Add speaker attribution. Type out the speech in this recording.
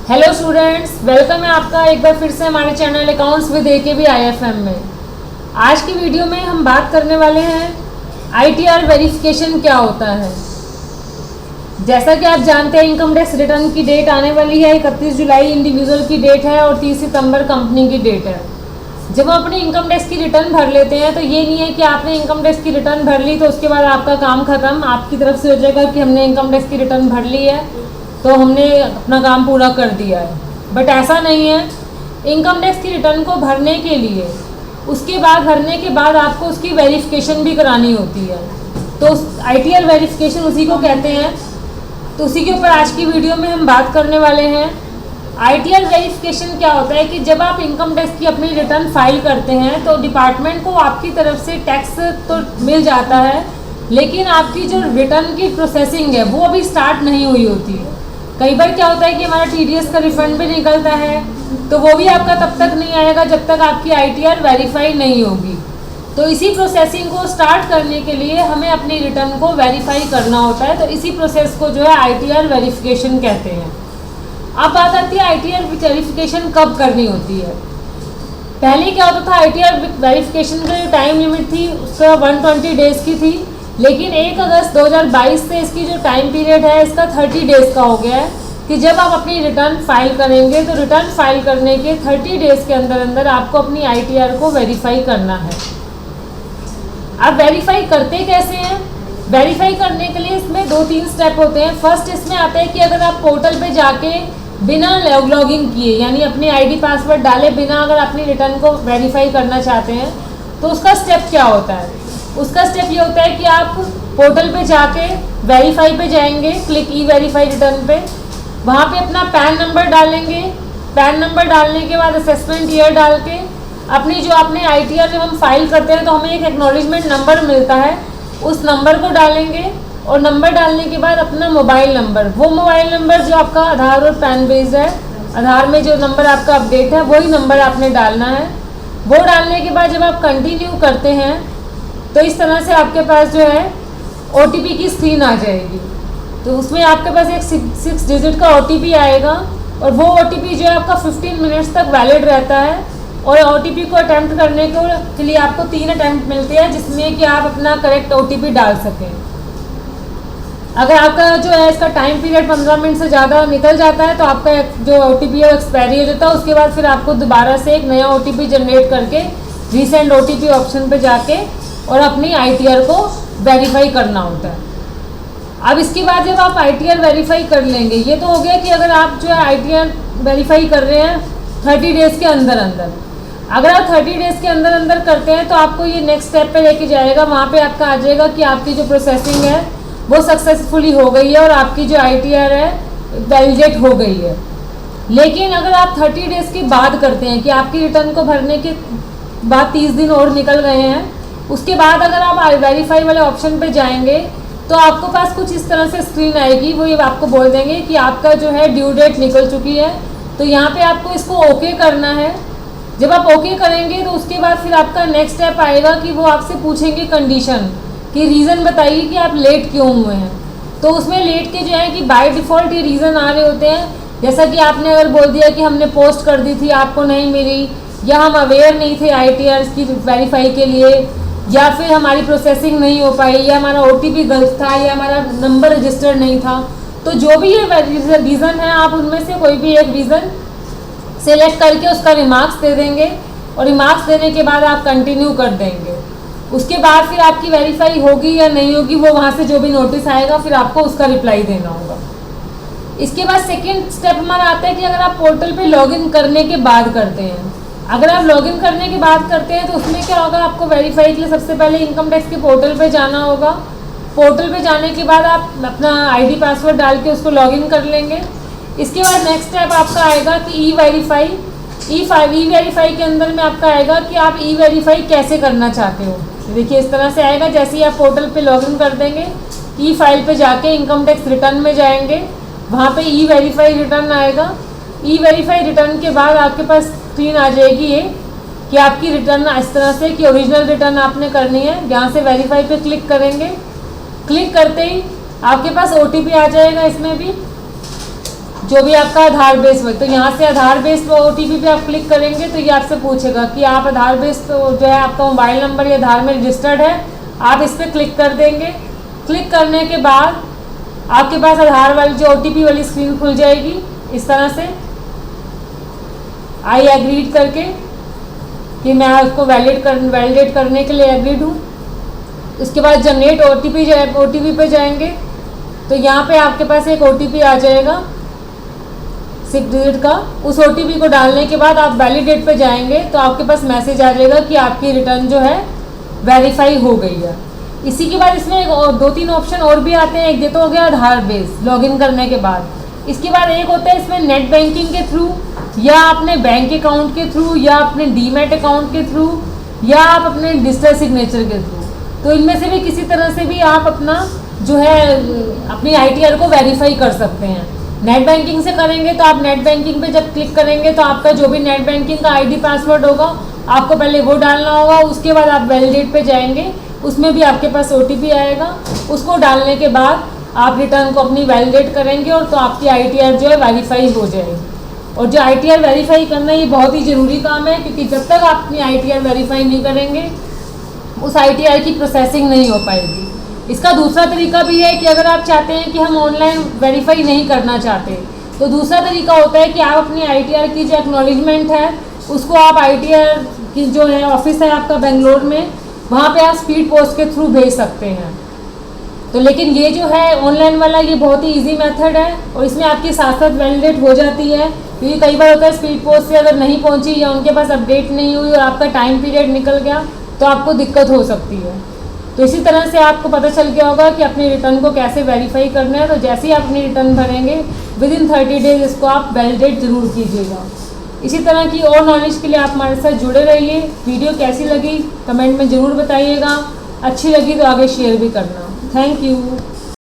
Speaker 1: Hello students, welcome है आपका एक बार फिर से हमारे channel accounts with AKB IFM में। आज की वीडियो में हम बात करने वाले हैं ITR वेरिफिकेशन क्या होता है। जैसा कि आप जानते हैं, इनकम टैक्स रिटर्न की डेट आने वाली है। 31 जुलाई इंडिविजुअल की डेट है और 30 सितंबर कंपनी की डेट है। जब हम अपनी इनकम टैक्स की रिटर्न भर लेते हैं तो ये नहीं है कि आपने इनकम टैक्स की रिटर्न भर ली तो उसके बाद आपका काम ख़त्म, आपकी तरफ से हो जाएगा कि हमने इनकम टैक्स की रिटर्न भर ली है तो हमने अपना काम पूरा कर दिया है। बट ऐसा नहीं है। इनकम टैक्स की रिटर्न को भरने के लिए उसके बाद भरने के बाद आपको उसकी वेरिफिकेशन भी करानी होती है। तो ITR वेरिफिकेशन उसी को कहते हैं। तो उसी के ऊपर आज की वीडियो में हम बात करने वाले हैं। ITR वेरिफिकेशन क्या होता है कि जब आप इनकम टैक्स की अपनी रिटर्न फाइल करते हैं तो डिपार्टमेंट को आपकी तरफ से टैक्स तो मिल जाता है, लेकिन आपकी जो रिटर्न की प्रोसेसिंग है वो अभी स्टार्ट नहीं हुई होती है। कई बार क्या होता है कि हमारा TDS का रिफंड भी निकलता है तो वो भी आपका तब तक नहीं आएगा जब तक आपकी ITR वेरीफाई नहीं होगी। तो इसी प्रोसेसिंग को स्टार्ट करने के लिए हमें अपनी रिटर्न को वेरीफाई करना होता है। तो इसी प्रोसेस को जो है ITR वेरिफिकेशन कहते हैं। अब बात आती है ITR वेरिफिकेशन कब करनी होती है। पहले क्या होता था, ITR वेरिफिकेशन का जो टाइम लिमिट थी उसका 120 डेज़ की थी, लेकिन 1 अगस्त 2022 से इसकी जो टाइम पीरियड है इसका 30 डेज़ का हो गया है कि जब आप अपनी रिटर्न फाइल करेंगे तो रिटर्न फाइल करने के 30 डेज़ के अंदर अंदर आपको अपनी ITR को वेरीफाई करना है। अब वेरीफाई करते कैसे हैं? वेरीफाई करने के लिए इसमें 2-3 स्टेप होते हैं। फर्स्ट इसमें आता है कि अगर आप पोर्टल पे जाके बिना लॉगिन किए यानी अपनी ID पासवर्ड डाले बिना अगर अपनी रिटर्न को वेरीफाई करना चाहते हैं तो उसका स्टेप क्या होता है। उसका स्टेप ये होता है कि आप पोर्टल पे जाके वेरीफाई पे जाएंगे, क्लिक E-वेरीफाई रिटर्न पे, वहाँ पे अपना पैन नंबर डालेंगे। पैन नंबर डालने के बाद असेसमेंट ईयर डाल के अपनी जो आपने ITR जब हम फाइल करते हैं तो हमें एक एक्नॉलेजमेंट नंबर मिलता है, उस नंबर को डालेंगे और नंबर डालने के बाद अपना मोबाइल नंबर, वो मोबाइल नंबर जो आपका आधार और पैन बेस्ड है, आधार में जो नंबर आपका अपडेट है वही नंबर आपने डालना है। वो डालने के बाद जब आप कंटिन्यू करते हैं तो इस तरह से आपके पास जो है OTP की स्क्रीन आ जाएगी। तो उसमें आपके पास एक 6 डिजिट का OTP आएगा और वो OTP जो है आपका 15 मिनट्स तक वैलिड रहता है। और OTP को अटैम्प्ट करने के लिए आपको 3 अटैम्प्ट मिलते हैं जिसमें कि आप अपना करेक्ट OTP डाल सकें। अगर आपका जो है इसका टाइम पीरियड 15 मिनट से ज़्यादा निकल जाता है तो आपका जो OTP है वो एक्सपायरी हो जाता है। उसके बाद फिर आपको दोबारा से एक नया OTP जनरेट करके रीसेंट OTP ऑप्शन पे जाके और अपनी ITR को वेरीफाई करना होता है। अब इसके बाद जब आप ITR वेरीफाई कर लेंगे, ये तो हो गया कि अगर आप जो है ITR वेरीफाई कर रहे हैं 30 डेज़ के अंदर अंदर। अगर आप 30 डेज़ के अंदर अंदर करते हैं तो आपको ये नेक्स्ट स्टेप पे लेके जाएगा। वहाँ पे आपका आ जाएगा कि आपकी जो प्रोसेसिंग है वो सक्सेसफुली हो गई है और आपकी जो ITR है वैलिडेट हो गई है। लेकिन अगर आप 30 डेज़ के बाद करते हैं कि आपकी रिटर्न को भरने के बाद 30 दिन और निकल गए हैं, उसके बाद अगर आप वेरीफाई वाले ऑप्शन पे जाएंगे तो आपको पास कुछ इस तरह से स्क्रीन आएगी। वो ये आपको बोल देंगे कि आपका जो है ड्यू डेट निकल चुकी है। तो यहाँ पे आपको इसको ओके करना है। जब आप ओके करेंगे तो उसके बाद फिर आपका नेक्स्ट स्टेप आएगा कि वो आपसे पूछेंगे कंडीशन कि रीज़न बताइए कि आप लेट क्यों हुए हैं। तो उसमें लेट के जो है कि बाय डिफ़ॉल्ट ये रीज़न आ रहे होते हैं, जैसा कि आपने अगर बोल दिया कि हमने पोस्ट कर दी थी आपको नहीं मिली, या हम अवेयर नहीं थे ITR की वेरीफाई के लिए, या फिर हमारी प्रोसेसिंग नहीं हो पाई, या हमारा OTP गलत था, या हमारा नंबर रजिस्टर्ड नहीं था। तो जो भी ये रीज़न है आप उनमें से कोई भी एक रीज़न सेलेक्ट करके उसका रिमार्क्स दे देंगे और रिमार्क्स देने के बाद आप कंटिन्यू कर देंगे। उसके बाद फिर आपकी वेरीफाई होगी या नहीं होगी वो वहाँ से जो भी नोटिस आएगा फिर आपको उसका रिप्लाई देना होगा। इसके बाद सेकेंड स्टेप हमारा आता है कि अगर आप पोर्टल पे लॉगिन करने के बाद करते हैं, अगर आप लॉगिन करने के बाद करते हैं तो उसमें क्या होगा, आपको वेरीफाई के लिए सबसे पहले इनकम टैक्स के पोर्टल पे जाना होगा। पोर्टल पे जाने के बाद आप अपना ID पासवर्ड डाल के उसको लॉगिन कर लेंगे। इसके बाद नेक्स्ट स्टेप आपका आएगा कि E-वेरीफाई के अंदर में आपका आएगा कि आप E-वेरीफाई कैसे करना चाहते हो। देखिए इस तरह से आएगा। जैसे ही आप पोर्टल पे लॉगिन कर देंगे, E-फाइल पे जाके इनकम टैक्स रिटर्न में जाएंगे, वहाँ पे E-वेरीफाई रिटर्न आएगा। E-वेरीफाई रिटर्न के बाद आपके पास स्क्रीन आ जाएगी ये कि आपकी रिटर्न इस तरह से कि ओरिजिनल रिटर्न आपने करनी है। यहाँ से वेरीफाई पे क्लिक करेंगे। क्लिक करते ही आपके पास OTP आ जाएगा। इसमें भी जो भी आपका आधार बेस हो, तो यहाँ से आधार बेस OTP पे आप क्लिक करेंगे तो ये आपसे पूछेगा कि आप आधार बेस तो जो है आपका मोबाइल नंबर या आधार में रजिस्टर्ड है, आप इस पर क्लिक कर देंगे। क्लिक करने के बाद आपके पास आधार वाली जो OTP वाली स्क्रीन खुल जाएगी इस तरह से, आई एग्रीड करके कि मैं उसको वैलिडेट करने के लिए एग्रीड हूँ। उसके बाद जनरेट OTP पे जाएंगे तो यहाँ पे आपके पास एक OTP आ जाएगा 6 डिजिट का। उस OTP को डालने के बाद आप वैलिडेट पे जाएंगे तो आपके पास मैसेज आ जाएगा कि आपकी रिटर्न जो है वेरीफाई हो गई है। इसी के बाद इसमें एक और 2-3 ऑप्शन और भी आते हैं। एक ये तो हो गया आधार बेस लॉगिन करने के बाद। इसके बाद एक होता है इसमें नेट बैंकिंग के थ्रू, या अपने बैंक अकाउंट के थ्रू, या अपने डीमैट अकाउंट के थ्रू, या आप अपने डिजिटल सिग्नेचर के थ्रू। तो इनमें से भी किसी तरह से भी आप अपना जो है अपनी ITR को वेरीफाई कर सकते हैं। नेट बैंकिंग से करेंगे तो आप नेट बैंकिंग पे जब क्लिक करेंगे तो आपका जो भी नेट बैंकिंग का ID पासवर्ड होगा आपको पहले वो डालना होगा। उसके बाद आप वैलिडेट पे जाएंगे, उसमें भी आपके पास OTP आएगा। उसको डालने के बाद आप रिटर्न को अपनी वैलिडेट करेंगे और तो आपकी ITR जो है वेरीफाई हो जाएगी। और जो ITR वेरीफाई करना ये बहुत ही ज़रूरी काम है, क्योंकि जब तक आप अपनी ITR वेरीफाई नहीं करेंगे उस ITR की प्रोसेसिंग नहीं हो पाएगी। इसका दूसरा तरीका भी है कि अगर आप चाहते हैं कि हम ऑनलाइन वेरीफाई नहीं करना चाहते तो दूसरा तरीका होता है कि आप अपनी ITR की जो एक्नॉलेजमेंट है उसको आप ITR की जो है ऑफिस है आपका बेंगलोर में, वहाँ पे आप स्पीड पोस्ट के थ्रू भेज सकते हैं। तो लेकिन ये जो है ऑनलाइन वाला ये बहुत ही इजी मेथड है और इसमें आपकी साथ साथ वैलिडेट हो जाती है। क्योंकि कई बार होता है स्पीड पोस्ट से अगर नहीं पहुँची या उनके पास अपडेट नहीं हुई और आपका टाइम पीरियड निकल गया तो आपको दिक्कत हो सकती है। तो इसी तरह से आपको पता चल गया होगा कि अपनी रिटर्न को कैसे वेरीफाई करना है। तो जैसे ही आप अपनी रिटर्न भरेंगे विदिन 30 डेज इसको आप वैलिडेट ज़रूर कीजिएगा। इसी तरह की और नॉलेज के लिए आप हमारे साथ जुड़े रहिए। वीडियो कैसी लगी कमेंट में ज़रूर बताइएगा, अच्छी लगी तो आगे शेयर भी करना। Thank you.